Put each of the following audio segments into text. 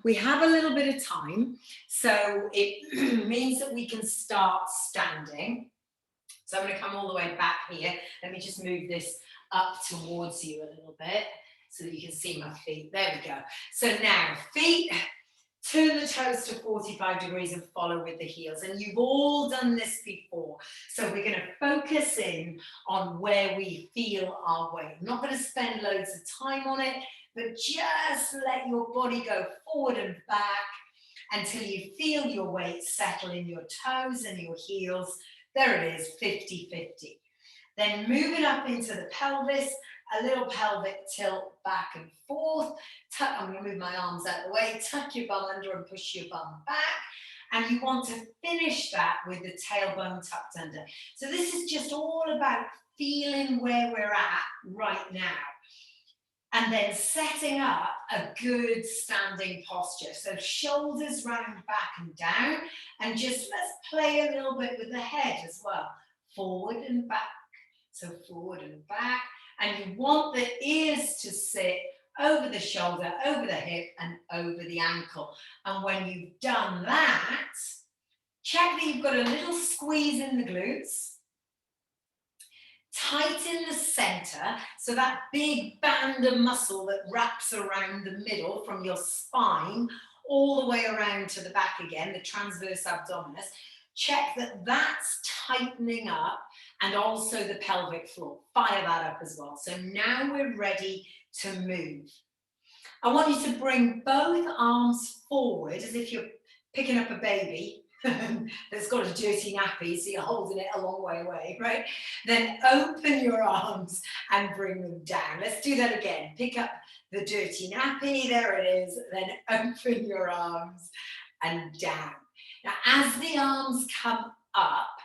We have a little bit of time, so it means that we can start standing. So I'm going to come all the way back here. Let me just move this up towards you a little bit so that you can see my feet. There we go. So now, feet, turn the toes to 45 degrees and follow with the heels. And you've all done this before. So we're going to focus in on where we feel our weight. I'm not going to spend loads of time on it, but just let your body go forward and back until you feel your weight settle in your toes and your heels. There it is, 50-50. Then move it up into the pelvis, a little pelvic tilt back and forth. I'm going to move my arms out of the way, tuck your bum under and push your bum back. And you want to finish that with the tailbone tucked under. So this is just all about feeling where we're at right now. And then setting up a good standing posture. So shoulders round back and down. And just let's play a little bit with the head as well. Forward and back. So forward and back. And you want the ears to sit over the shoulder, over the hip, and over the ankle. And when you've done that, check that you've got a little squeeze in the glutes. Tighten the center, so that big band of muscle that wraps around the middle from your spine all the way around to the back again, the transverse abdominis. Check that that's tightening up, and also the pelvic floor. Fire that up as well. So now we're ready to move. I want you to bring both arms forward as if you're picking up a baby that's got a dirty nappy, so you're holding it a long way away, right? Then open your arms and bring them down. Let's do that again. Pick up the dirty nappy, there it is. Then open your arms and down. Now, as the arms come up,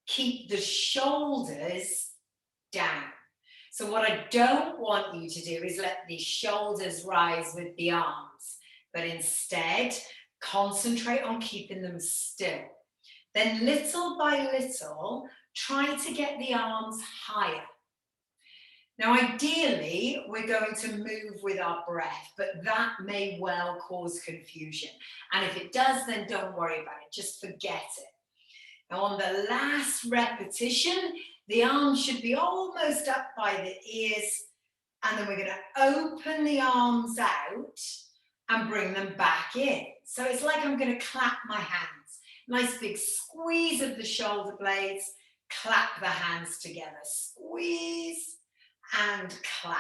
keep the shoulders down. So what I don't want you to do is let the shoulders rise with the arms, but instead, concentrate on keeping them still. Then little by little, try to get the arms higher. Now, ideally, we're going to move with our breath, but that may well cause confusion. And if it does, then don't worry about it. Just forget it. Now, on the last repetition, the arms should be almost up by the ears. And then we're going to open the arms out and bring them back in. So it's like I'm going to clap my hands. Nice big squeeze of the shoulder blades. Clap the hands together. Squeeze and clap.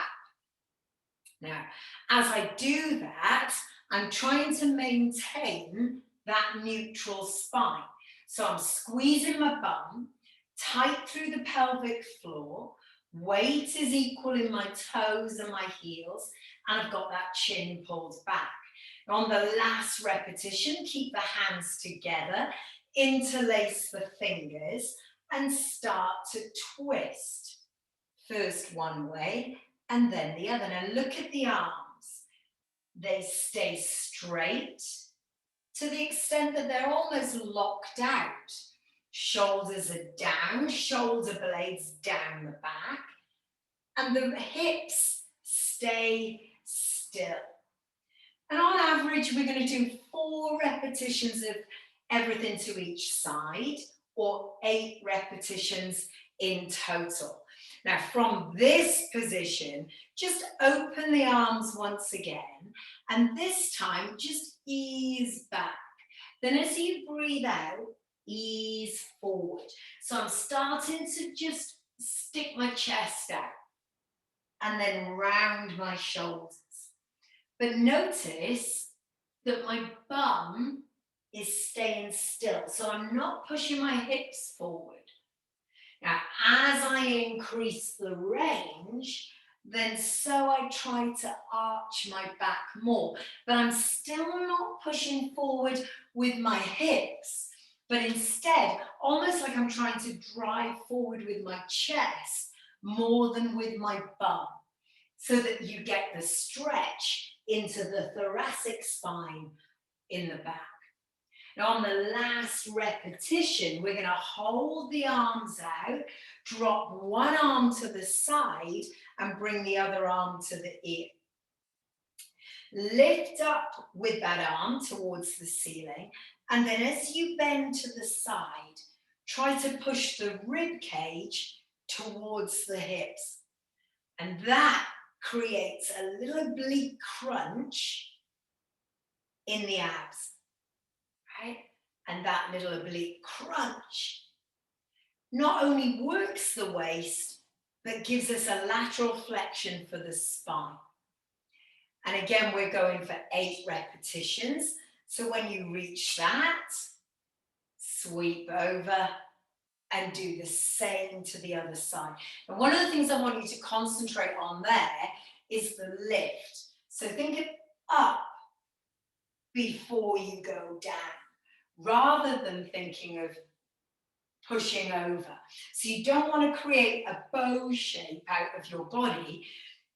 Now, as I do that, I'm trying to maintain that neutral spine. So I'm squeezing my bum, tight through the pelvic floor. Weight is equal in my toes and my heels, and I've got that chin pulled back. On the last repetition, keep the hands together, interlace the fingers, and start to twist. First one way, and then the other. Now look at the arms. They stay straight to the extent that they're almost locked out. Shoulders are down, shoulder blades down the back, and the hips stay still. And on average, we're going to do 4 repetitions of everything to each side, or 8 repetitions in total. Now, from this position, just open the arms once again, and this time, just ease back. Then as you breathe out, ease forward. So I'm starting to just stick my chest out, and then round my shoulders. But notice that my bum is staying still. So I'm not pushing my hips forward. Now, as I increase the range, then so I try to arch my back more. But I'm still not pushing forward with my hips, but instead, almost like I'm trying to drive forward with my chest more than with my bum, so that you get the stretch into the thoracic spine in the back. Now on the last repetition, we're going to hold the arms out, drop one arm to the side and bring the other arm to the ear. Lift up with that arm towards the ceiling, and then as you bend to the side, try to push the rib cage towards the hips. And that creates a little oblique crunch in the abs, right? And that little oblique crunch not only works the waist, but gives us a lateral flexion for the spine. And again, we're going for 8 repetitions. So when you reach that, sweep over and do the same to the other side. And one of the things I want you to concentrate on there is the lift. So think of up before you go down, rather than thinking of pushing over. So you don't want to create a bow shape out of your body.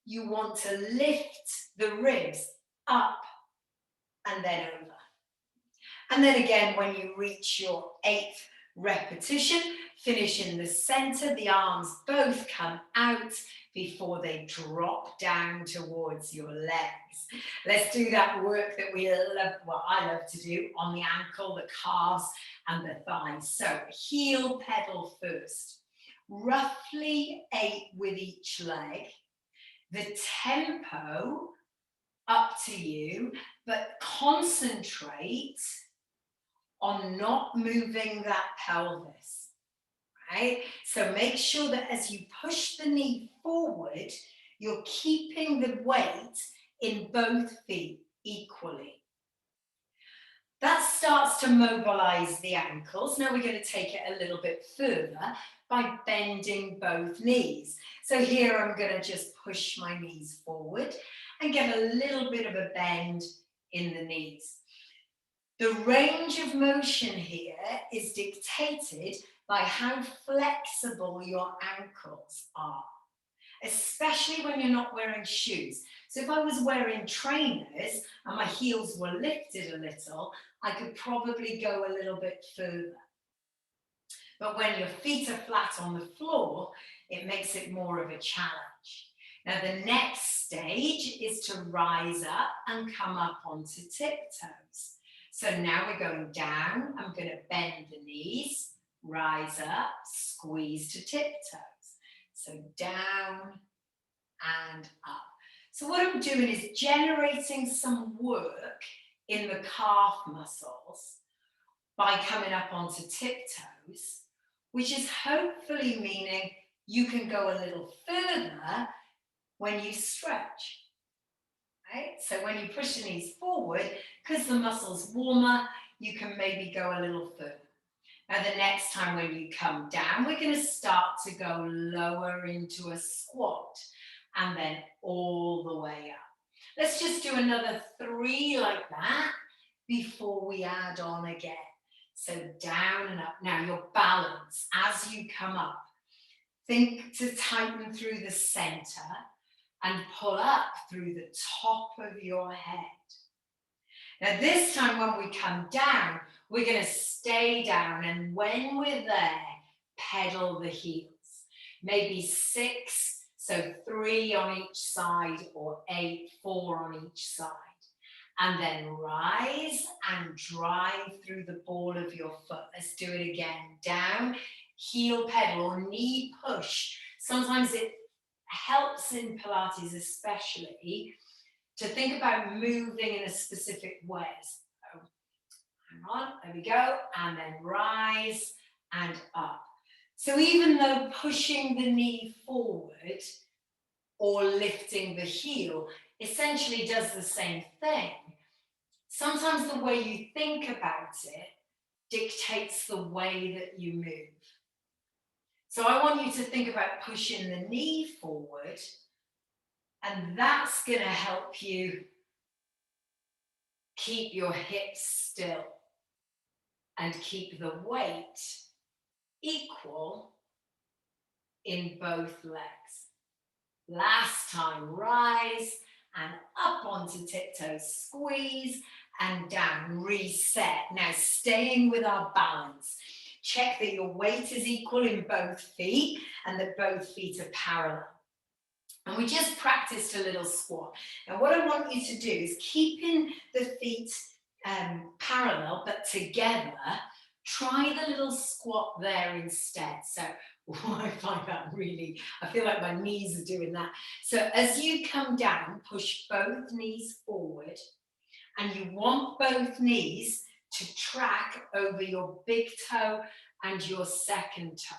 You want to lift the ribs up and then over. And then again, when you reach your 8th repetition, finish in the center, the arms both come out before they drop down towards your legs. Let's do that work that we love, well, I love to do on the ankle, the calves, and the thighs. So heel pedal first, roughly 8 with each leg. The tempo, up to you, but concentrate on not moving that pelvis, right? So make sure that as you push the knee forward, you're keeping the weight in both feet equally. That starts to mobilize the ankles. Now we're going to take it a little bit further by bending both knees. So here I'm going to just push my knees forward and get a little bit of a bend in the knees. The range of motion here is dictated by how flexible your ankles are, especially when you're not wearing shoes. So if I was wearing trainers and my heels were lifted a little, I could probably go a little bit further. But when your feet are flat on the floor, it makes it more of a challenge. Now the next stage is to rise up and come up onto tiptoes. So now we're going down. I'm going to bend the knees, rise up, squeeze to tiptoes. So down and up. So what I'm doing is generating some work in the calf muscles by coming up onto tiptoes, which is hopefully meaning you can go a little further when you stretch. Right? So when you push the knees forward, because the muscle's warmer, you can maybe go a little further. Now the next time when you come down, we're going to start to go lower into a squat and then all the way up. Let's just do another 3 like that before we add on again. So down and up. Now your balance as you come up. Think to tighten through the center and pull up through the top of your head. Now this time when we come down, we're going to stay down, and when we're there, pedal the heels. Maybe 6, so 3 on each side, or 8, 4 on each side. And then rise and drive through the ball of your foot. Let's do it again. Down, heel pedal or knee push. Sometimes it helps in Pilates especially to think about moving in a specific way. So, hang on, there we go, and then rise and up. So even though pushing the knee forward or lifting the heel essentially does the same thing, sometimes the way you think about it dictates the way that you move. So I want you to think about pushing the knee forward, and that's going to help you keep your hips still and keep the weight equal in both legs. Last time, rise and up onto tiptoes, squeeze and down, reset. Now staying with our balance. Check that your weight is equal in both feet and that both feet are parallel. And we just practiced a little squat. Now what I want you to do is keeping the feet parallel but together. Try the little squat there instead. So I find that really, I feel like my knees are doing that. So as you come down, push both knees forward, and you want both knees to track over your big toe and your second toe.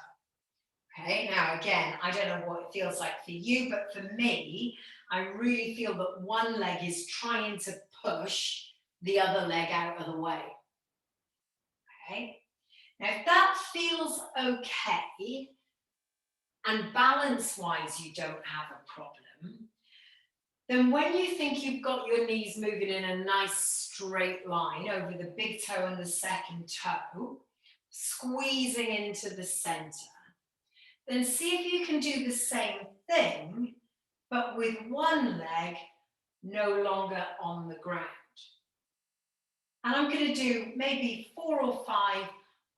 Okay, now again, I don't know what it feels like for you, but for me, I really feel that one leg is trying to push the other leg out of the way. Okay, now if that feels okay, and balance-wise you don't have a problem, then when you think you've got your knees moving in a nice straight line over the big toe and the second toe, squeezing into the center, then see if you can do the same thing, but with one leg no longer on the ground. And I'm going to do maybe 4 or 5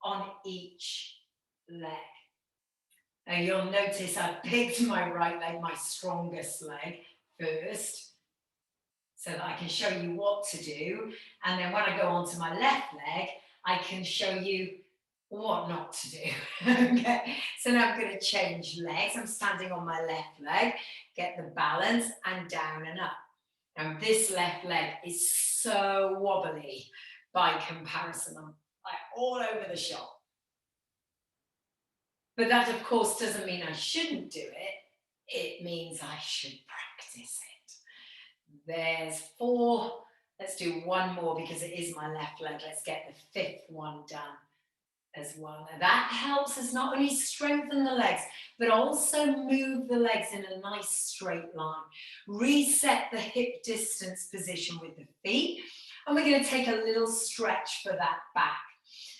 on each leg. Now you'll notice I picked my right leg, my strongest leg, first, so that I can show you what to do. And then when I go on to my left leg, I can show you what not to do. Okay, so now I'm going to change legs. I'm standing on my left leg, get the balance, and down and up. Now this left leg is so wobbly by comparison. I'm like all over the shop. But that, of course, doesn't mean I shouldn't do it. It means I should practice it. There's 4. Let's do one more because it is my left leg. Let's get the 5th one done as well. Now that helps us not only strengthen the legs, but also move the legs in a nice straight line. Reset the hip distance position with the feet. And we're going to take a little stretch for that back.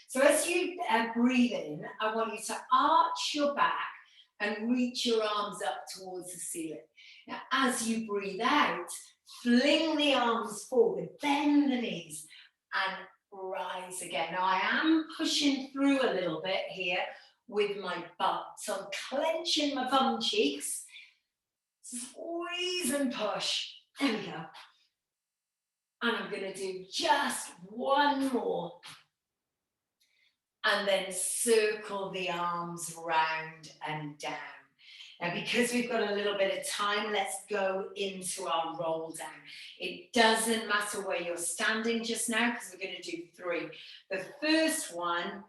So as you breathe in, I want you to arch your back and reach your arms up towards the ceiling. Now, as you breathe out, fling the arms forward, bend the knees, and rise again. Now, I am pushing through a little bit here with my butt. So I'm clenching my bum cheeks, squeeze and push. There we go. And I'm going to do just one more. And then circle the arms round and down. Now, because we've got a little bit of time, let's go into our roll down. It doesn't matter where you're standing just now, because we're going to do 3. The first one,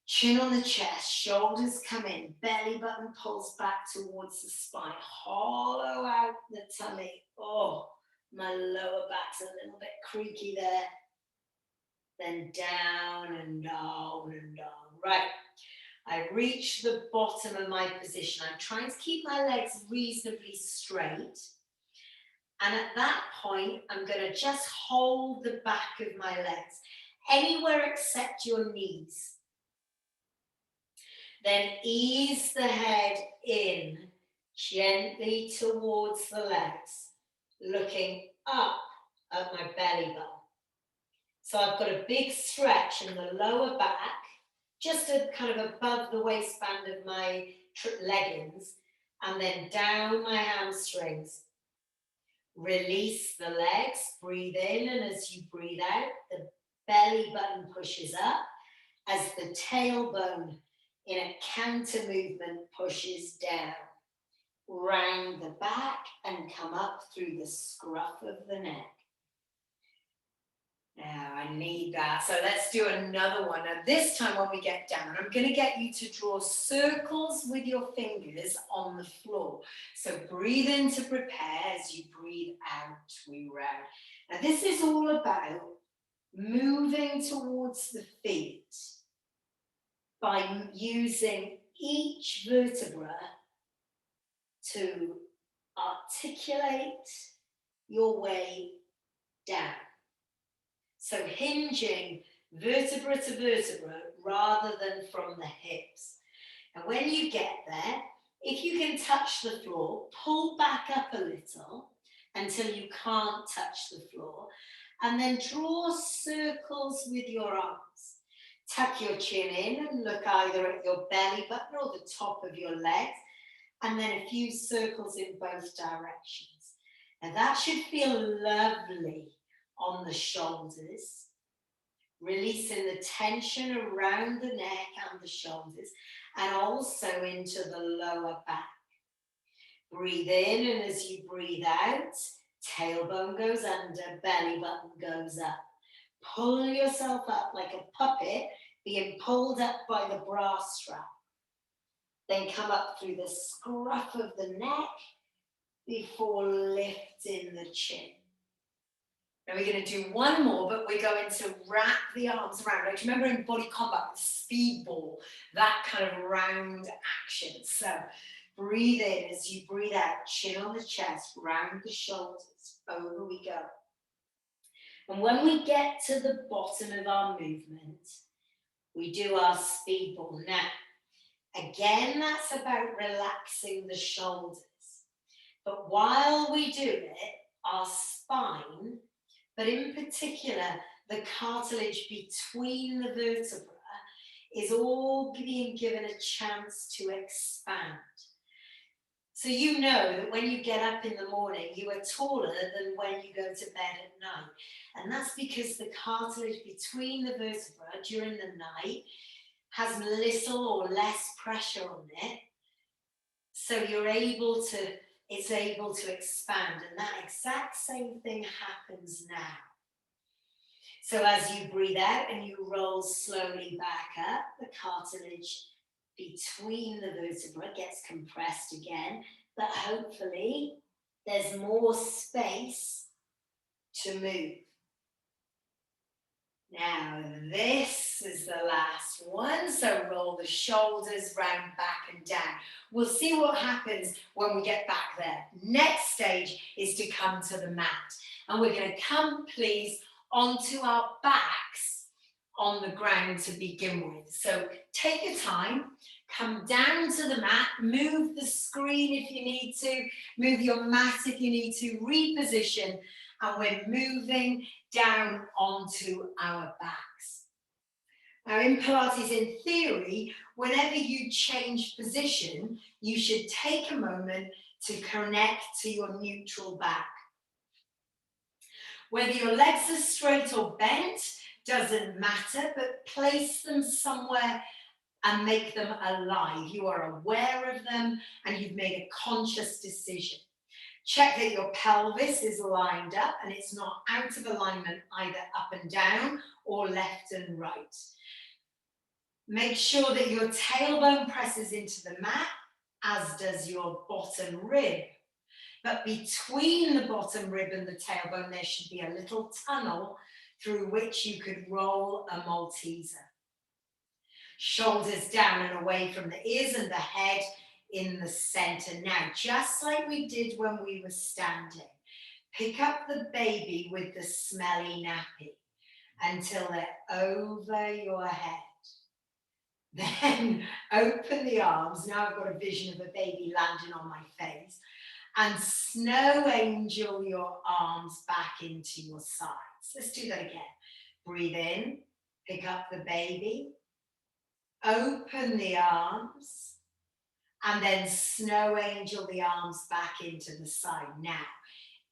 chin on the chest, shoulders come in, belly button pulls back towards the spine, hollow out the tummy. Oh, my lower back's a little bit creaky there. Then down and down and down. Right, I reach the bottom of my position. I'm trying to keep my legs reasonably straight. And at that point, I'm going to just hold the back of my legs, anywhere except your knees. Then ease the head in gently towards the legs, looking up at my belly button. So I've got a big stretch in the lower back, just kind of above the waistband of my leggings, and then down my hamstrings. Release the legs, breathe in, and as you breathe out, the belly button pushes up as the tailbone in a counter movement pushes down. Round the back and come up through the scruff of the neck. Now I need that. So let's do another one. Now this time when we get down, I'm going to get you to draw circles with your fingers on the floor. So breathe in to prepare. As you breathe out, we round. Now this is all about moving towards the feet by using each vertebra to articulate your way down. So hinging vertebra to vertebra rather than from the hips. And when you get there, if you can touch the floor, pull back up a little until you can't touch the floor, and then draw circles with your arms. Tuck your chin in and look either at your belly button or the top of your legs, and then a few circles in both directions. Now that should feel lovely on the shoulders, releasing the tension around the neck and the shoulders, and also into the lower back. Breathe in, and as you breathe out, tailbone goes under, belly button goes up. Pull yourself up like a puppet being pulled up by the bra strap. Then come up through the scruff of the neck before lifting the chin. Now we're going to do one more, but we're going to wrap the arms around. Like, remember in body combat, speedball, that kind of round action. So breathe in as you breathe out, chin on the chest, round the shoulders, over we go. And when we get to the bottom of our movement, we do our speedball. Now, again, that's about relaxing the shoulders. But while we do it, our spine, but in particular, the cartilage between the vertebra, is all being given a chance to expand. So you know that when you get up in the morning, you are taller than when you go to bed at night. And that's because the cartilage between the vertebra during the night has little or less pressure on it. So it's able to expand. And that exact same thing happens now. So as you breathe out and you roll slowly back up, the cartilage between the vertebra gets compressed again, but hopefully there's more space to move. Now this is the last one, so roll the shoulders round, back and down. We'll see what happens when we get back there. Next stage is to come to the mat, and we're going to come, please, onto our backs on the ground to begin with. So take your time, come down to the mat, move the screen if you need to, move your mat if you need to, reposition, and we're moving down onto our backs. Now in Pilates, in theory, whenever you change position, you should take a moment to connect to your neutral back. Whether your legs are straight or bent doesn't matter, but place them somewhere and make them alive. You are aware of them and you've made a conscious decision. Check that your pelvis is lined up and it's not out of alignment either up and down or left and right. Make sure that your tailbone presses into the mat, as does your bottom rib. But between the bottom rib and the tailbone, there should be a little tunnel through which you could roll a Malteser. Shoulders down and away from the ears and the head in the center. Now, just like we did when we were standing, pick up the baby with the smelly nappy until they're over your head. Then open the arms. Now I've got a vision of a baby landing on my face. And snow angel your arms back into your sides. Let's do that again. Breathe in, pick up the baby, open the arms, and then snow angel the arms back into the side. Now,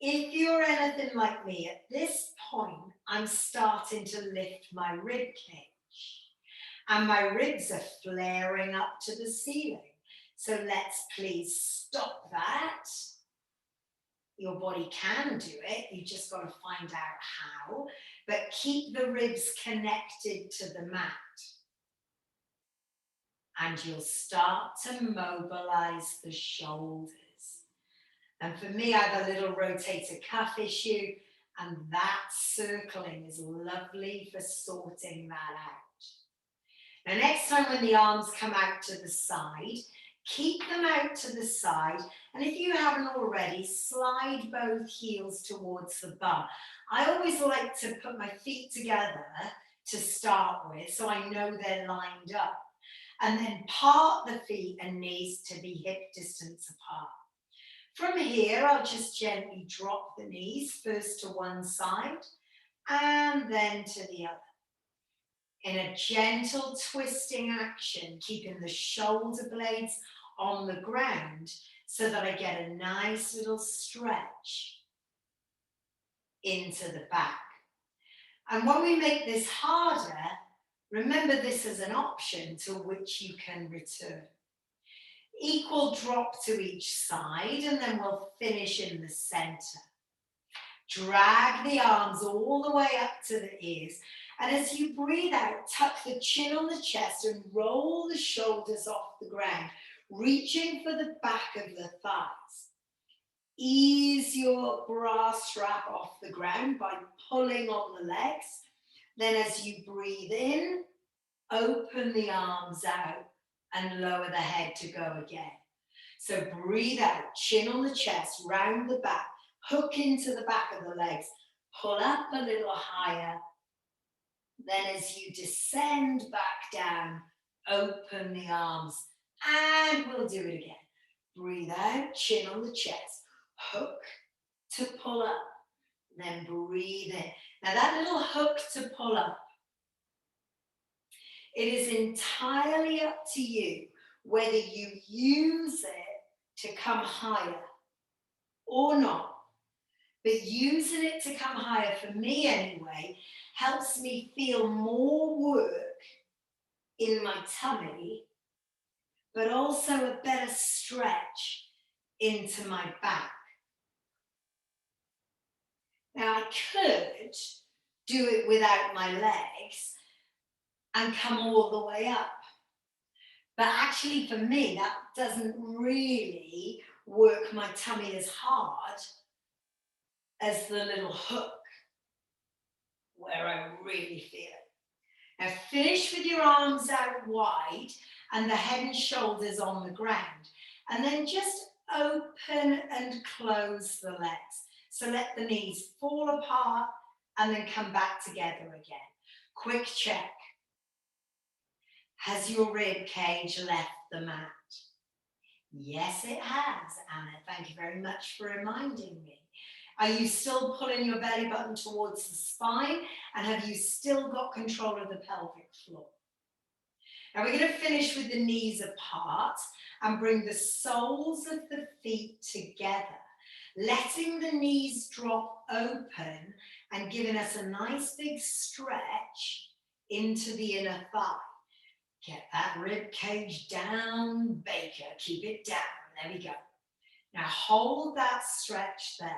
if you're anything like me, at this point, I'm starting to lift my rib cage. And my ribs are flaring up to the ceiling. So let's please stop that. Your body can do it, you just got to find out how, but keep the ribs connected to the mat. And you'll start to mobilize the shoulders. And for me, I have a little rotator cuff issue, and that circling is lovely for sorting that out. Now, next time when the arms come out to the side, keep them out to the side, and if you haven't already, slide both heels towards the bum. I always like to put my feet together to start with, so I know they're lined up, and then part the feet and knees to be hip distance apart. From here, I'll just gently drop the knees, first to one side, and then to the other. In a gentle twisting action, keeping the shoulder blades on the ground so that I get a nice little stretch into the back. And when we make this harder, remember this as an option to which you can return. Equal drop to each side, and then we'll finish in the center. Drag the arms all the way up to the ears. And as you breathe out, tuck the chin on the chest and roll the shoulders off the ground, reaching for the back of the thighs. Ease your bra strap off the ground by pulling on the legs. Then as you breathe in, open the arms out and lower the head to go again. So breathe out, chin on the chest, round the back, hook into the back of the legs, pull up a little higher. Then as you descend back down, open the arms, and we'll do it again. Breathe out, chin on the chest, hook to pull up, then breathe in. Now that little hook to pull up, it is entirely up to you whether you use it to come higher or not. But using it to come higher, for me anyway, helps me feel more work in my tummy, but also a better stretch into my back. Now I could do it without my legs and come all the way up. But actually for me, that doesn't really work my tummy as hard as the little hook where I really feel it. Now finish with your arms out wide and the head and shoulders on the ground. And then just open and close the legs. So let the knees fall apart and then come back together again. Quick check. Has your rib cage left the mat? Yes, it has, Anna. Thank you very much for reminding me. Are you still pulling your belly button towards the spine? And have you still got control of the pelvic floor? Now we're going to finish with the knees apart and bring the soles of the feet together, letting the knees drop open and giving us a nice big stretch into the inner thigh. Get that rib cage down, Baker. Keep it down. There we go. Now hold that stretch there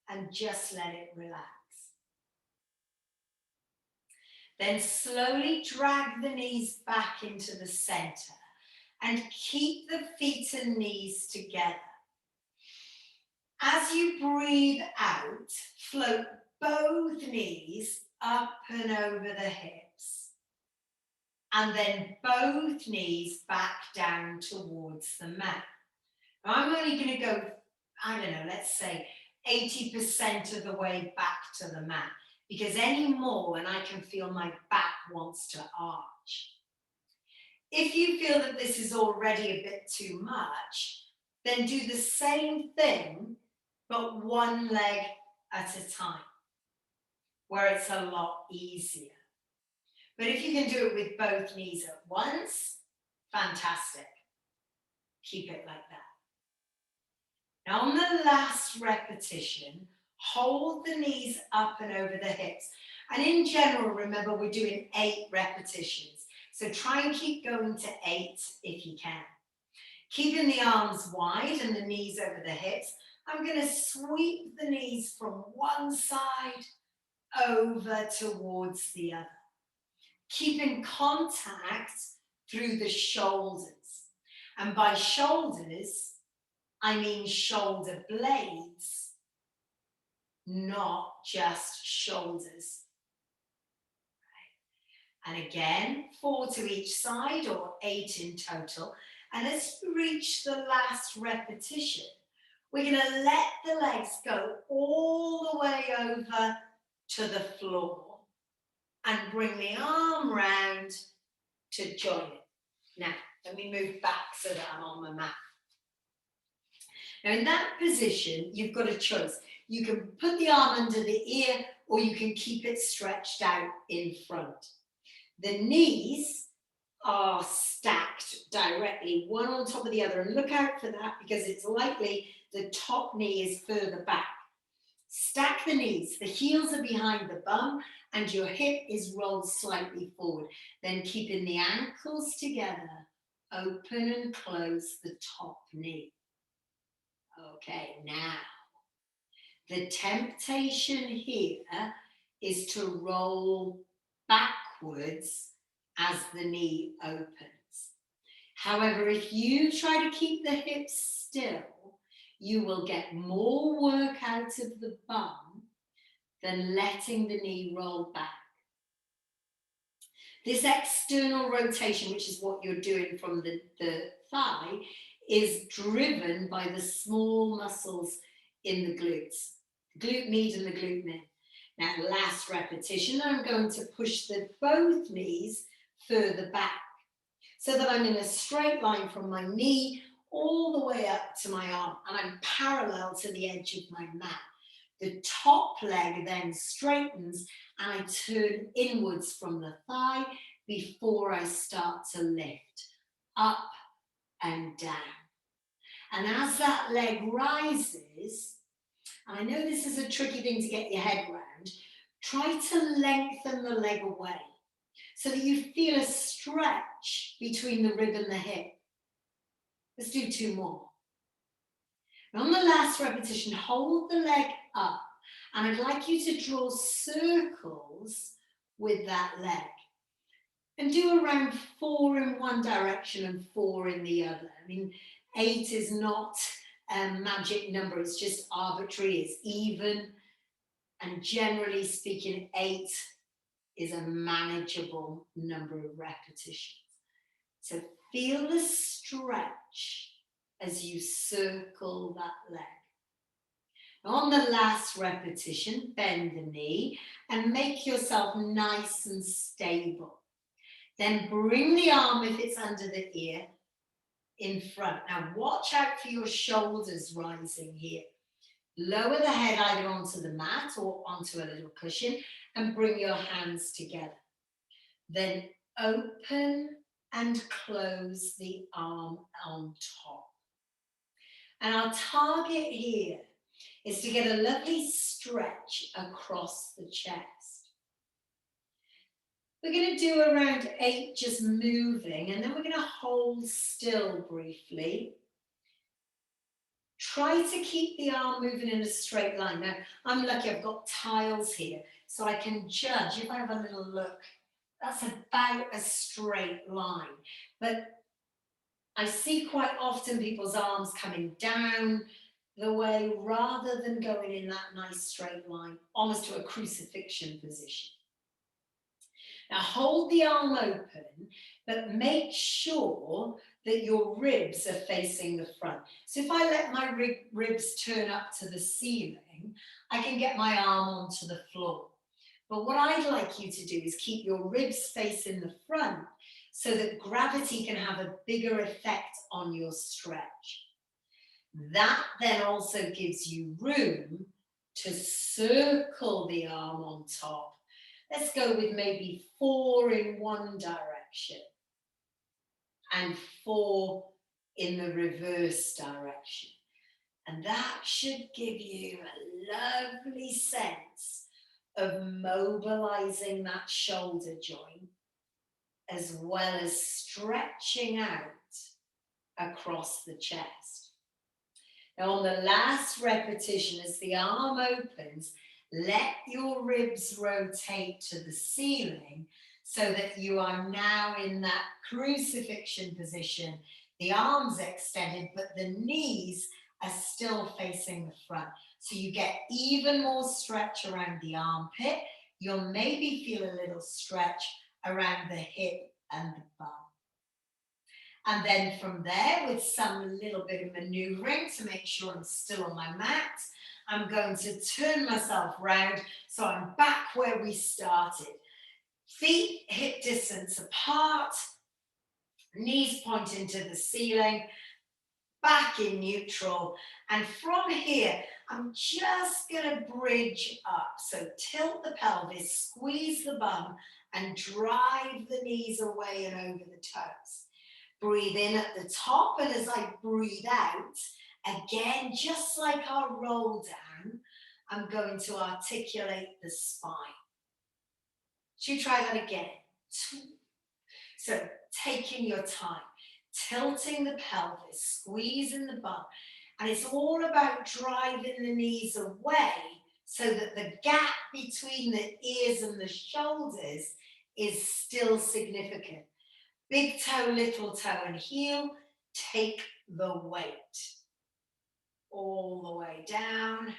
and just let it relax. Then slowly drag the knees back into the center and keep the feet and knees together. As you breathe out, float both knees up and over the hips. And then both knees back down towards the mat. Now I'm only going to go, I don't know, let's say 80% of the way back to the mat, because any more and I can feel my back wants to arch. If you feel that this is already a bit too much, then do the same thing, but one leg at a time, where it's a lot easier. But if you can do it with both knees at once, fantastic. Keep it like that. Now on the last repetition, hold the knees up and over the hips. And in general, remember, we're doing 8 repetitions. So try and keep going to 8 if you can. Keeping the arms wide and the knees over the hips, I'm going to sweep the knees from one side over towards the other. Keeping contact through the shoulders. And by shoulders, I mean shoulder blades, not just shoulders. And again, 4 to each side or 8 in total. And as you reach the last repetition, we're going to let the legs go all the way over to the floor and bring the arm round to join it. Now, let me move back so that I'm on the mat. Now, in that position, you've got a choice. You can put the arm under the ear or you can keep it stretched out in front. The knees are stacked directly, one on top of the other. And look out for that because it's likely the top knee is further back. Stack the knees, the heels are behind the bum and your hip is rolled slightly forward. Then keeping the ankles together, open and close the top knee. Okay, now, the temptation here is to roll backwards as the knee opens. However, if you try to keep the hips still, you will get more work out of the bum than letting the knee roll back. This external rotation, which is what you're doing from the thigh, is driven by the small muscles in the glutes, glute med and the glute min. Now, last repetition, I'm going to push both knees further back so that I'm in a straight line from my knee all the way up to my arm, and I'm parallel to the edge of my mat. The top leg then straightens and I turn inwards from the thigh before I start to lift up and down. And as that leg rises, and I know this is a tricky thing to get your head around, try to lengthen the leg away so that you feel a stretch between the rib and the hip. Let's do 2 more. And on the last repetition, hold the leg up, and I'd like you to draw circles with that leg. And do around 4 in one direction and 4 in the other. I mean, 8 is not a magic number, it's just arbitrary, it's even. And generally speaking, 8 is a manageable number of repetitions. So feel the stretch as you circle that leg. On the last repetition, bend the knee and make yourself nice and stable. Then bring the arm, if it's under the ear, in front. Now watch out for your shoulders rising here. Lower the head either onto the mat or onto a little cushion and bring your hands together. Then open and close the arm on top. And our target here is to get a lovely stretch across the chest. We're going to do around 8 just moving, and then we're going to hold still briefly. Try to keep the arm moving in a straight line. Now, I'm lucky I've got tiles here, so I can judge. If I have a little look, that's about a straight line. But I see quite often people's arms coming down the way rather than going in that nice straight line, almost to a crucifixion position. Now hold the arm open, but make sure that your ribs are facing the front. So if I let my ribs turn up to the ceiling, I can get my arm onto the floor. But what I'd like you to do is keep your ribs facing the front so that gravity can have a bigger effect on your stretch. That then also gives you room to circle the arm on top. Let's go with maybe 4 in one direction and 4 in the reverse direction. And that should give you a lovely sense of mobilizing that shoulder joint as well as stretching out across the chest. Now on the last repetition, as the arm opens, let your ribs rotate to the ceiling so that you are now in that crucifixion position. The arms extended, but the knees are still facing the front. So you get even more stretch around the armpit. You'll maybe feel a little stretch around the hip and the bum. And then from there, with some little bit of maneuvering to make sure I'm still on my mat, I'm going to turn myself round so I'm back where we started. Feet hip distance apart, knees pointing to the ceiling, back in neutral. And from here, I'm just going to bridge up. So tilt the pelvis, squeeze the bum, and drive the knees away and over the toes. Breathe in at the top, and as I breathe out, again, just like our roll down, I'm going to articulate the spine. Should we try that again? So taking your time, tilting the pelvis, squeezing the bum, and it's all about driving the knees away so that the gap between the ears and the shoulders is still significant. Big toe, little toe, and heel, take the weight. All the way down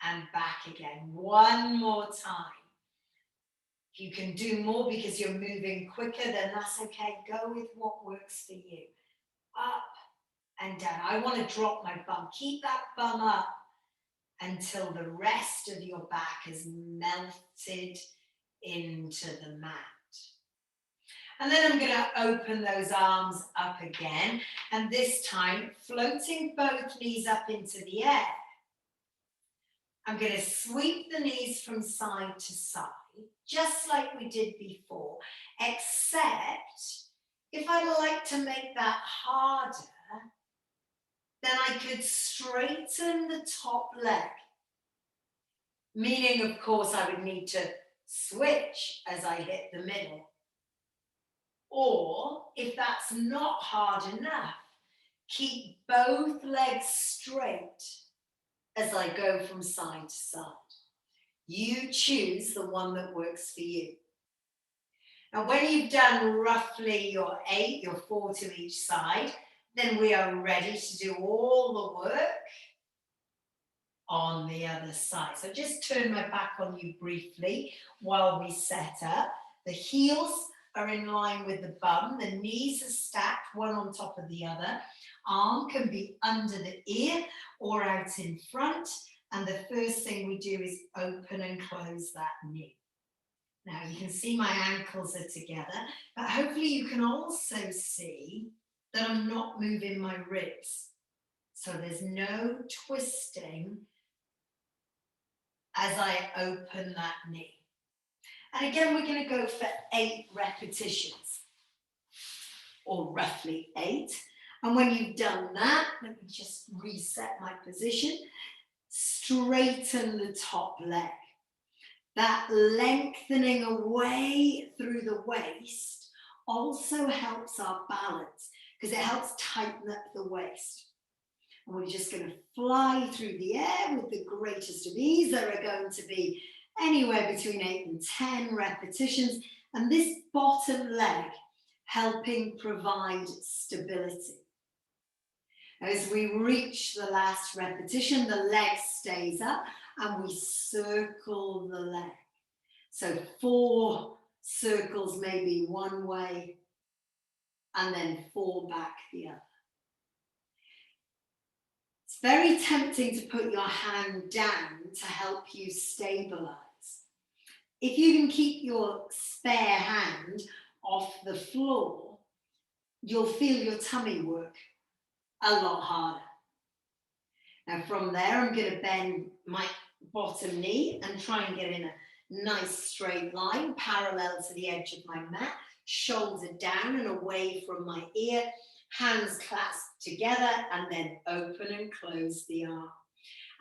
and back again. One more time. If you can do more because you're moving quicker, then that's okay. Go with what works for you. Up and down. I want to drop my bum. Keep that bum up until the rest of your back is melted into the mat. And then I'm going to open those arms up again. And this time, floating both knees up into the air. I'm going to sweep the knees from side to side, just like we did before, except if I'd like to make that harder, then I could straighten the top leg. Meaning, of course, I would need to switch as I hit the middle. Or, if that's not hard enough, keep both legs straight as I go from side to side. You choose the one that works for you. Now, when you've done roughly your 8, your 4 to each side, then we are ready to do all the work on the other side. So just turn my back on you briefly while we set up. The heels are in line with the bum. The knees are stacked, one on top of the other. Arm can be under the ear or out in front. And the first thing we do is open and close that knee. Now you can see my ankles are together, but hopefully you can also see that I'm not moving my ribs. So there's no twisting as I open that knee. And again, we're going to go for 8 repetitions, or roughly 8. And when you've done that, let me just reset my position. Straighten the top leg. That lengthening away through the waist also helps our balance because it helps tighten up the waist. And we're just going to fly through the air with the greatest of ease. There are going to be anywhere between 8 and 10 repetitions. And this bottom leg helping provide stability. As we reach the last repetition, the leg stays up and we circle the leg. So 4 circles maybe one way and then 4 back the other. It's very tempting to put your hand down to help you stabilize. If you can keep your spare hand off the floor, you'll feel your tummy work a lot harder. Now from there, I'm going to bend my bottom knee and try and get in a nice straight line parallel to the edge of my mat, shoulder down and away from my ear, hands clasped together, and then open and close the arm.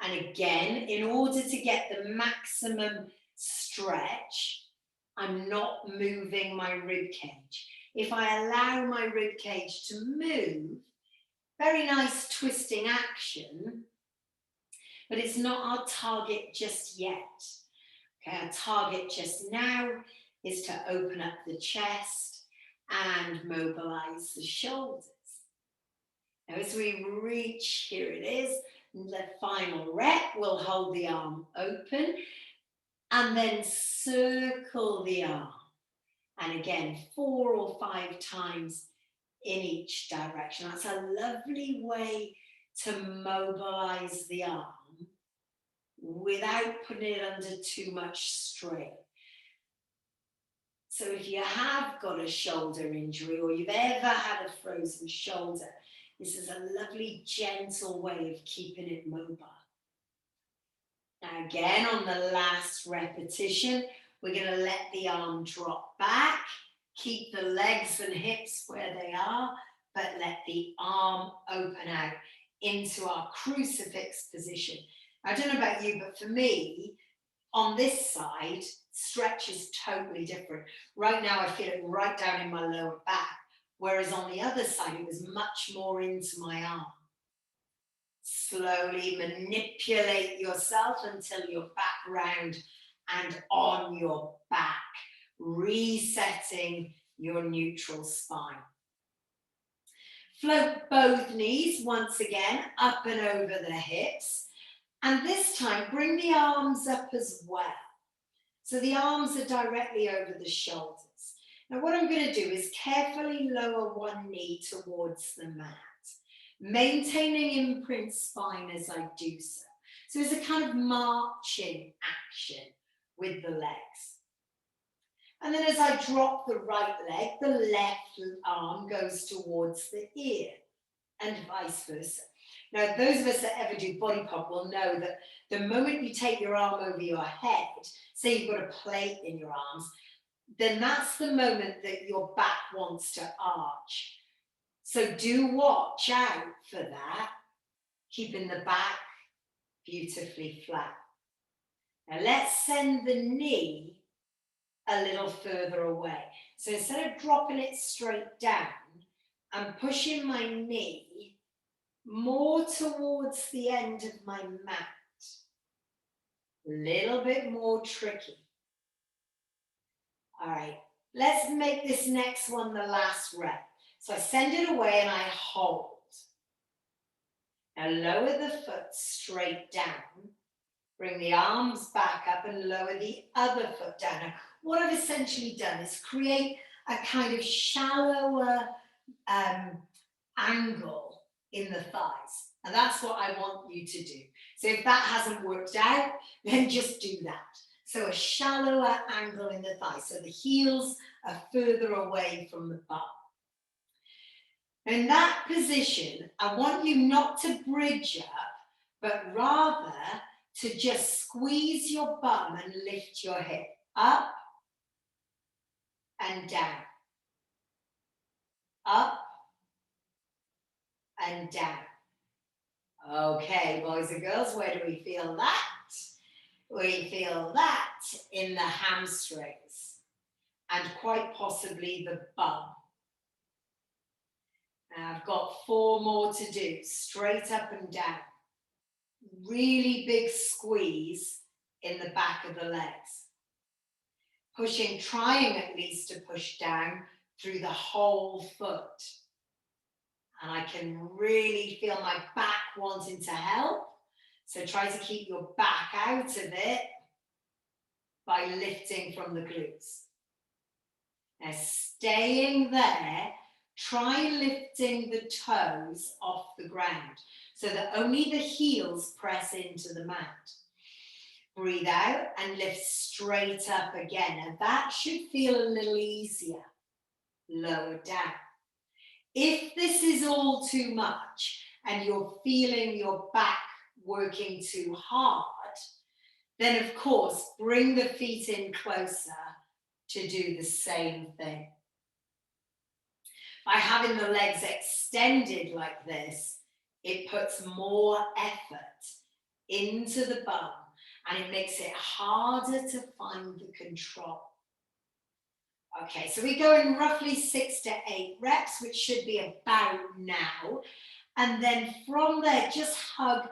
And again, in order to get the maximum stretch, I'm not moving my rib cage. If I allow my rib cage to move, very nice twisting action, but it's not our target just yet. Okay, our target just now is to open up the chest and mobilize the shoulders. Now as we reach, here it is, the final rep, we'll hold the arm open and then circle the arm. And again, 4 or 5 times in each direction. That's a lovely way to mobilize the arm without putting it under too much strain. So if you have got a shoulder injury or you've ever had a frozen shoulder, this is a lovely, gentle way of keeping it mobile. Now again, on the last repetition, we're going to let the arm drop back, keep the legs and hips where they are, but let the arm open out into our crucifix position. I don't know about you, but for me, on this side, stretch is totally different. Right now, I feel it right down in my lower back, whereas on the other side, it was much more into my arm. Slowly manipulate yourself until you're back round and on your back, resetting your neutral spine. Float both knees once again up and over the hips, and this time bring the arms up as well. So the arms are directly over the shoulders. Now what I'm going to do is carefully lower one knee towards the mat, maintaining imprint spine as I do so. So it's a kind of marching action with the legs. And then as I drop the right leg, the left arm goes towards the ear and vice versa. Now, those of us that ever do body pop will know that the moment you take your arm over your head, say you've got a plate in your arms, then that's the moment that your back wants to arch. So do watch out for that, keeping the back beautifully flat. Now let's send the knee a little further away. So instead of dropping it straight down, I'm pushing my knee more towards the end of my mat. A little bit more tricky. All right, let's make this next one the last rep. So I send it away and I hold. Now lower the foot straight down. Bring the arms back up and lower the other foot down. Now, what I've essentially done is create a kind of shallower angle in the thighs. And that's what I want you to do. So if that hasn't worked out, then just do that. So a shallower angle in the thighs. So the heels are further away from the bum. In that position, I want you not to bridge up, but rather to just squeeze your bum and lift your hip up and down. Up and down. Okay, boys and girls, where do we feel that? We feel that in the hamstrings and quite possibly the bum. Now I've got 4 more to do, straight up and down. Really big squeeze in the back of the legs. Pushing, trying at least to push down through the whole foot. And I can really feel my back wanting to help. So try to keep your back out of it by lifting from the glutes. Now staying there, try lifting the toes off the ground so that only the heels press into the mat. Breathe out and lift straight up again. And that should feel a little easier. Lower down. If this is all too much and you're feeling your back working too hard, then of course, bring the feet in closer to do the same thing. By having the legs extended like this, it puts more effort into the bum and it makes it harder to find the control. Okay, so we go in roughly 6 to 8 reps, which should be about now. And then from there, just hug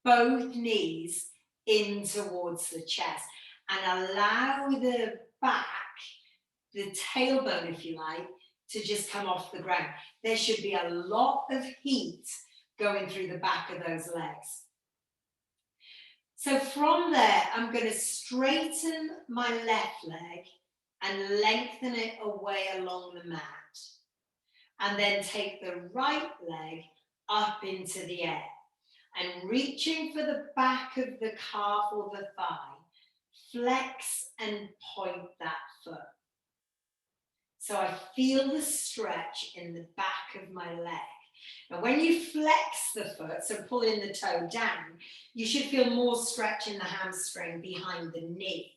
both knees in towards the chest and allow the back, the tailbone, if you like, to just come off the ground. There should be a lot of heat going through the back of those legs. So from there, I'm going to straighten my left leg and lengthen it away along the mat. And then take the right leg up into the air. And reaching for the back of the calf or the thigh, flex and point that foot. So I feel the stretch in the back of my leg. Now, when you flex the foot, so pulling the toe down, you should feel more stretch in the hamstring behind the knee.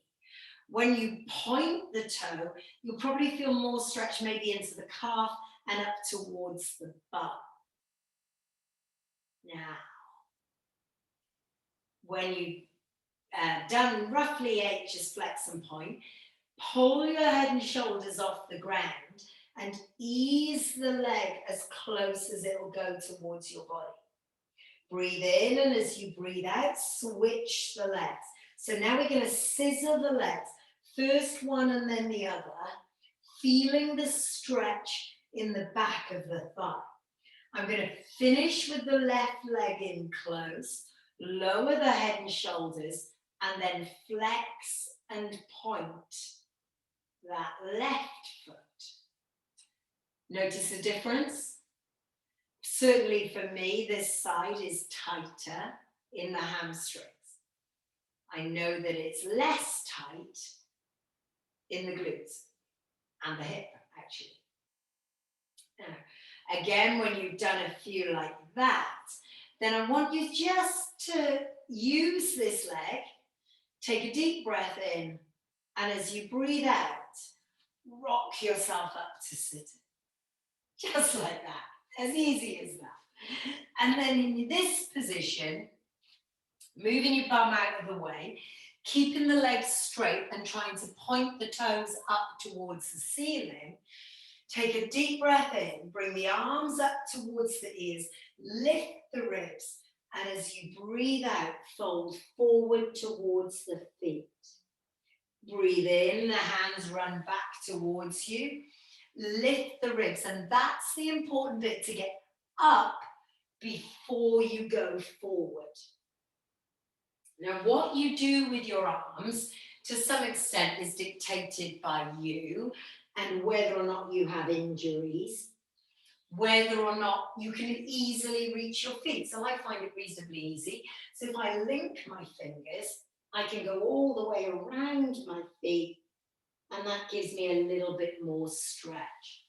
When you point the toe, you'll probably feel more stretch maybe into the calf and up towards the bum. Now, when you've done roughly 8, just flex and point, pull your head and shoulders off the ground and ease the leg as close as it will go towards your body. Breathe in, and as you breathe out, switch the legs. So now we're going to scissor the legs, first one and then the other, feeling the stretch in the back of the thigh. I'm going to finish with the left leg in close, lower the head and shoulders, and then flex and point that left foot. Notice the difference? Certainly for me, this side is tighter in the hamstrings. I know that it's less tight in the glutes and the hip, actually. Now, again, when you've done a few like that, then I want you just to use this leg, take a deep breath in, and as you breathe out, rock yourself up to sitting. Just like that, as easy as that. And then in this position, moving your bum out of the way, keeping the legs straight and trying to point the toes up towards the ceiling. Take a deep breath in, bring the arms up towards the ears, lift the ribs, and as you breathe out, fold forward towards the feet. Breathe in, the hands run back towards you. Lift the ribs, and that's the important bit, to get up before you go forward. Now, what you do with your arms, to some extent, is dictated by you and whether or not you have injuries, whether or not you can easily reach your feet. So I find it reasonably easy. So if I link my fingers, I can go all the way around my feet, and that gives me a little bit more stretch.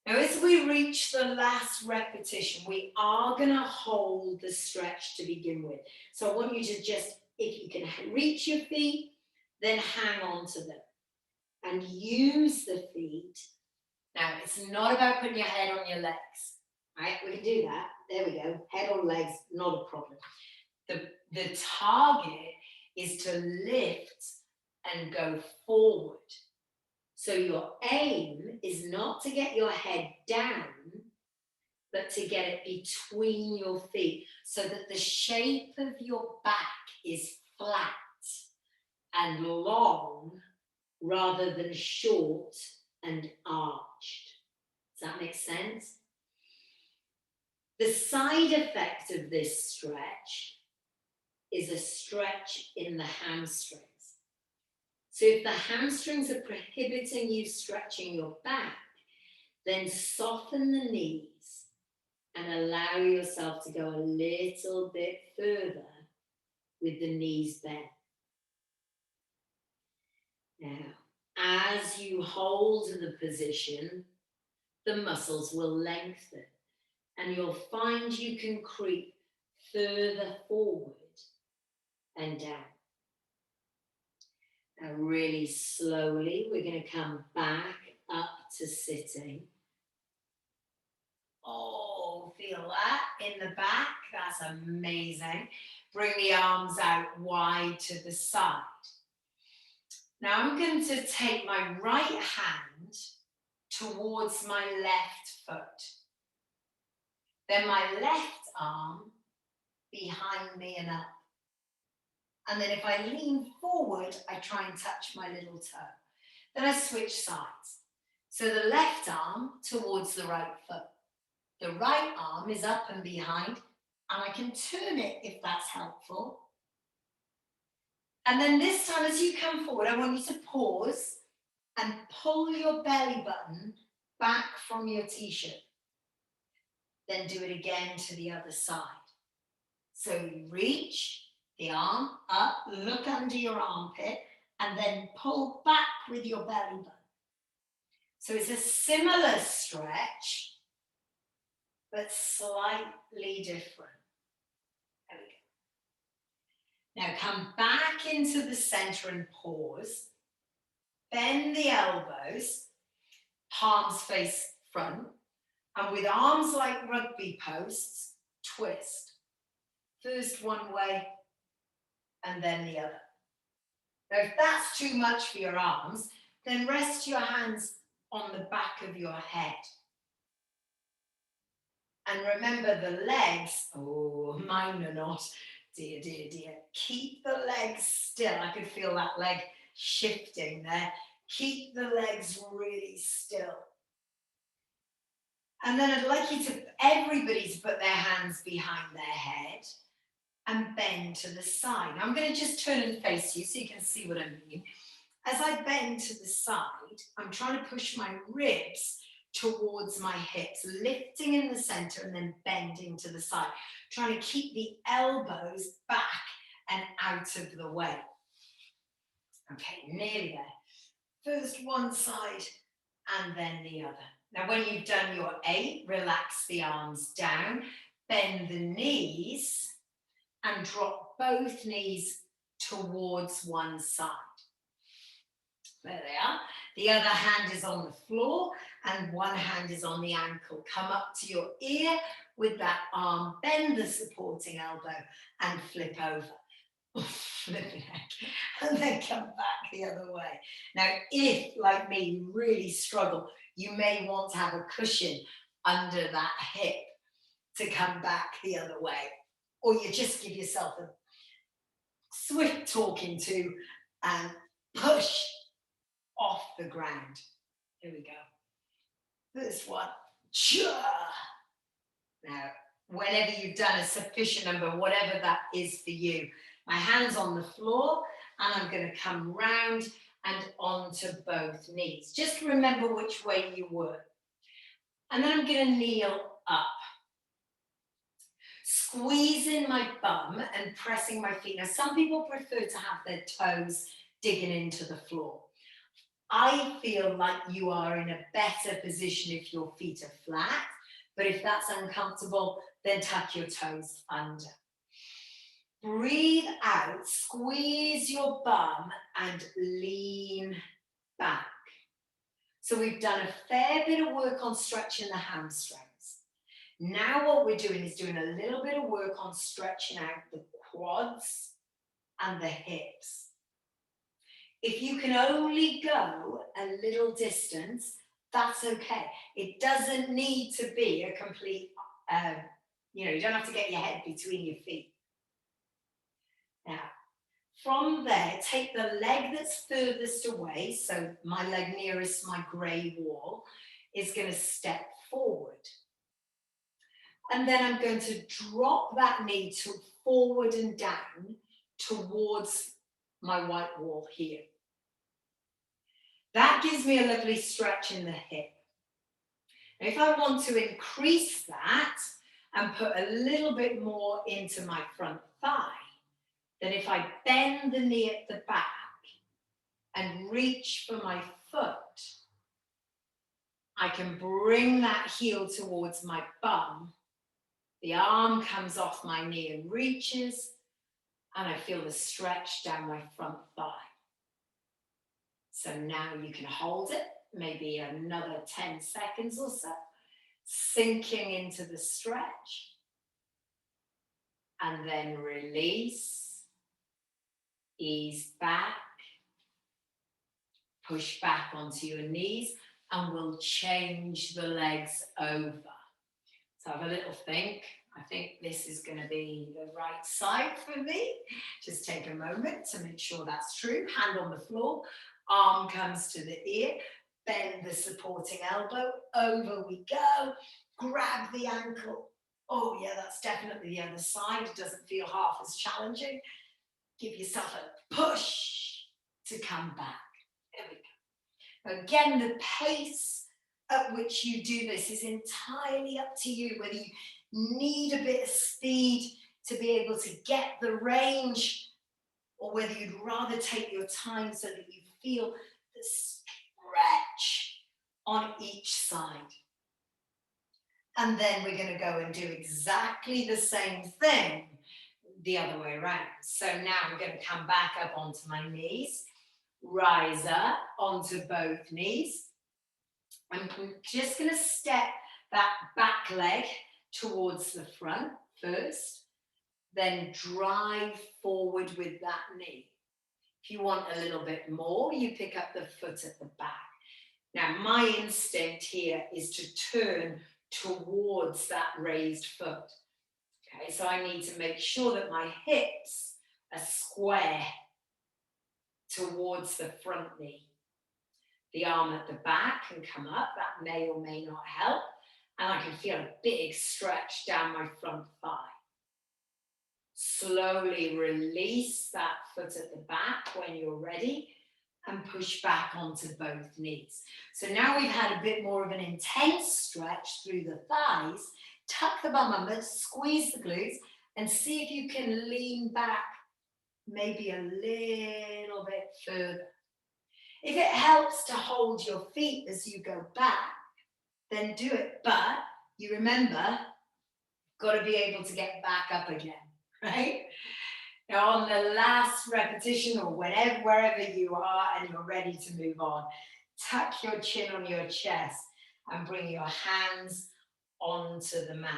Now, as we reach the last repetition, we are going to hold the stretch to begin with. So I want you to just, if you can reach your feet, then hang on to them and use the feet. Now, it's not about putting your head on your legs, right? We can do that. There we go. Head on legs, not a problem. The target is to lift and go forward. So your aim is not to get your head down, but to get it between your feet so that the shape of your back is flat and long rather than short and arched. Does that make sense? The side effect of this stretch is a stretch in the hamstrings. So if the hamstrings are prohibiting you stretching your back, then soften the knees and allow yourself to go a little bit further with the knees bent. Now, as you hold the position, the muscles will lengthen and you'll find you can creep further forward and down. Now, really slowly, we're going to come back up to sitting. Oh, feel that in the back? That's amazing. Bring the arms out wide to the side. Now, I'm going to take my right hand towards my left foot. Then my left arm behind me and up. And then if I lean forward, I try and touch my little toe. Then I switch sides. So the left arm towards the right foot. The right arm is up and behind, and I can turn it if that's helpful. And then this time as you come forward, I want you to pause and pull your belly button back from your t-shirt. Then do it again to the other side. So you reach the arm up, look under your armpit, and then pull back with your belly button. So it's a similar stretch, but slightly different. There we go. Now come back into the center and pause. Bend the elbows, palms face front, and with arms like rugby posts, twist. First one way and then the other. Now, if that's too much for your arms, then rest your hands on the back of your head. And remember the legs, oh, mine are not, dear, dear, dear. Keep the legs still. I could feel that leg shifting there. Keep the legs really still. And then I'd like you to, everybody to put their hands behind their head and bend to the side. I'm going to just turn and face you so you can see what I mean. As I bend to the side, I'm trying to push my ribs towards my hips, lifting in the center and then bending to the side, trying to keep the elbows back and out of the way. Okay, nearly there. First one side and then the other. Now, when you've done your 8, relax the arms down, bend the knees, and drop both knees towards one side. There they are. The other hand is on the floor and one hand is on the ankle. Come up to your ear with that arm, bend the supporting elbow and flip over. Flip it out. And then come back the other way. Now, if, like me, you really struggle, you may want to have a cushion under that hip to come back the other way. Or you just give yourself a swift talking to and push off the ground. Here we go. First one. Now, whenever you've done a sufficient number, whatever that is for you, my hand's on the floor and I'm going to come round and onto both knees. Just remember which way you were. And then I'm going to kneel up. Squeezing my bum and pressing my feet. Now, some people prefer to have their toes digging into the floor. I feel like you are in a better position if your feet are flat, but if that's uncomfortable, then tuck your toes under. Breathe out, squeeze your bum and lean back. So we've done a fair bit of work on stretching the hamstrings. Now what we're doing is doing a little bit of work on stretching out the quads and the hips. If you can only go a little distance, that's okay. It doesn't need to be a complete, you don't have to get your head between your feet. Now, from there, take the leg that's furthest away, so my leg nearest my grey wall is going to step forward. And then I'm going to drop that knee to forward and down towards my white wall here. That gives me a lovely stretch in the hip. Now, if I want to increase that and put a little bit more into my front thigh, then if I bend the knee at the back and reach for my foot, I can bring that heel towards my bum. The arm comes off my knee and reaches, and I feel the stretch down my front thigh. So now you can hold it, maybe another 10 seconds or so, sinking into the stretch, and then release, ease back, push back onto your knees, and we'll change the legs over. So have a little think. I think this is going to be the right side for me. Just take a moment to make sure that's true. Hand on the floor, arm comes to the ear, bend the supporting elbow, over we go, grab the ankle. Oh yeah, that's definitely the other side. It doesn't feel half as challenging. Give yourself a push to come back. There we go. Again, the pace at which you do this is entirely up to you, whether you need a bit of speed to be able to get the range or whether you'd rather take your time so that you feel the stretch on each side. And then we're going to go and do exactly the same thing the other way around. So now I'm going to come back up onto my knees, rise up onto both knees. I'm just going to step that back leg towards the front first, then drive forward with that knee. If you want a little bit more, you pick up the foot at the back. Now, my instinct here is to turn towards that raised foot. Okay, so I need to make sure that my hips are square towards the front knee. The arm at the back can come up, that may or may not help, and I can feel a big stretch down my front thigh. Slowly release that foot at the back when you're ready and push back onto both knees. So now we've had a bit more of an intense stretch through the thighs. Tuck the bum under, squeeze the glutes, and see if you can lean back maybe a little bit further. If it helps to hold your feet as you go back, then do it. But you remember, got to be able to get back up again, right? Now on the last repetition or wherever you are and you're ready to move on, tuck your chin on your chest and bring your hands onto the mat.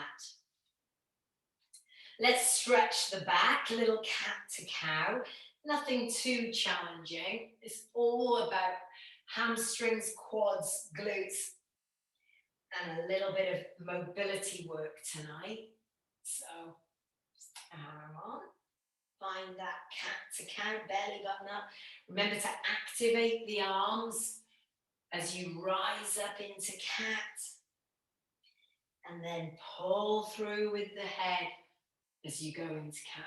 Let's stretch the back, little cat to cow. Nothing too challenging. It's all about hamstrings, quads, glutes, and a little bit of mobility work tonight. So, arm on. Find that cat to cow, belly button up. Remember to activate the arms as you rise up into cat. And then pull through with the head as you go into cat.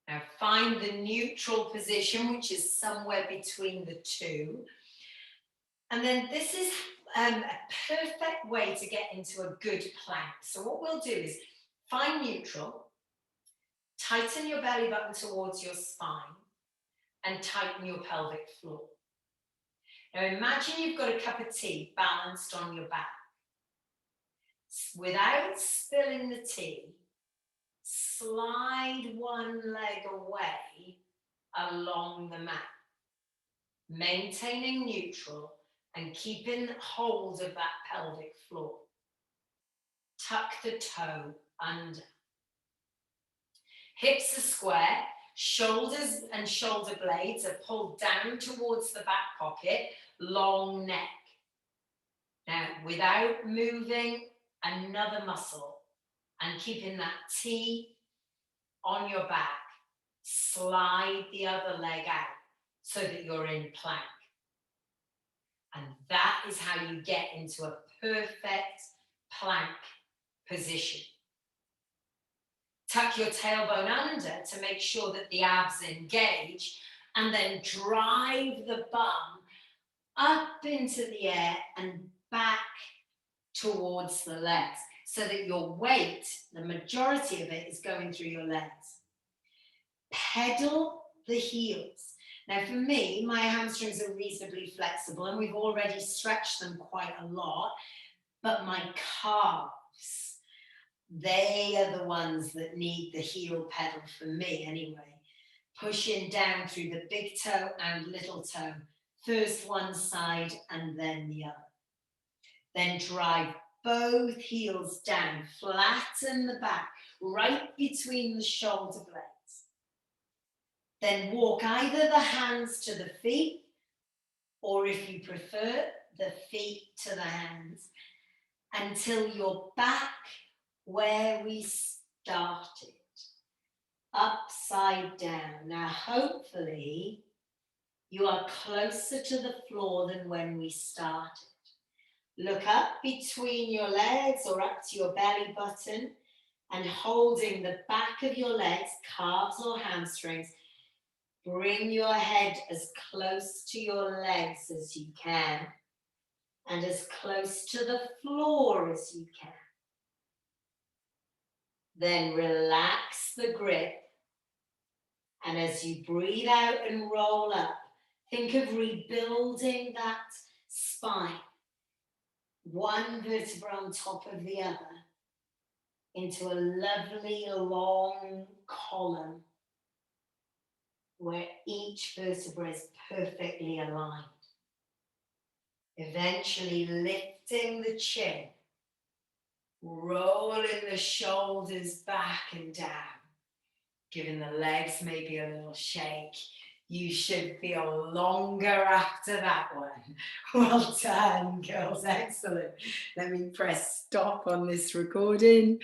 Now find the neutral position, which is somewhere between the two. And then this is a perfect way to get into a good plank. So what we'll do is find neutral, tighten your belly button towards your spine, and tighten your pelvic floor. Now imagine you've got a cup of tea balanced on your back. Without spilling the tea, slide one leg away along the mat, maintaining neutral and keeping hold of that pelvic floor. Tuck the toe under. Hips are square, shoulders and shoulder blades are pulled down towards the back pocket, long neck. Now, without moving another muscle and keeping that T on your back, slide the other leg out so that you're in plank. And that is how you get into a perfect plank position. Tuck your tailbone under to make sure that the abs engage, and then drive the bum up into the air and back towards the legs so that your weight, the majority of it, is going through your legs. Pedal the heels. Now for me, my hamstrings are reasonably flexible and we've already stretched them quite a lot, but my calves, they are the ones that need the heel pedal for me anyway. Pushing down through the big toe and little toe. First one side and then the other. Then drive both heels down, flatten the back, right between the shoulder blades. Then walk either the hands to the feet, or if you prefer, the feet to the hands, until you're back where we started, upside down. Now, hopefully, you are closer to the floor than when we started. Look up between your legs or up to your belly button and holding the back of your legs, calves or hamstrings, bring your head as close to your legs as you can and as close to the floor as you can. Then relax the grip, and as you breathe out and roll up, think of rebuilding that spine. one vertebra on top of the other into a lovely long column where each vertebra is perfectly aligned. Eventually lifting the chin, rolling the shoulders back and down, giving the legs maybe a little shake. You should feel longer after that one. Well done, girls. Excellent. Let me press stop on this recording.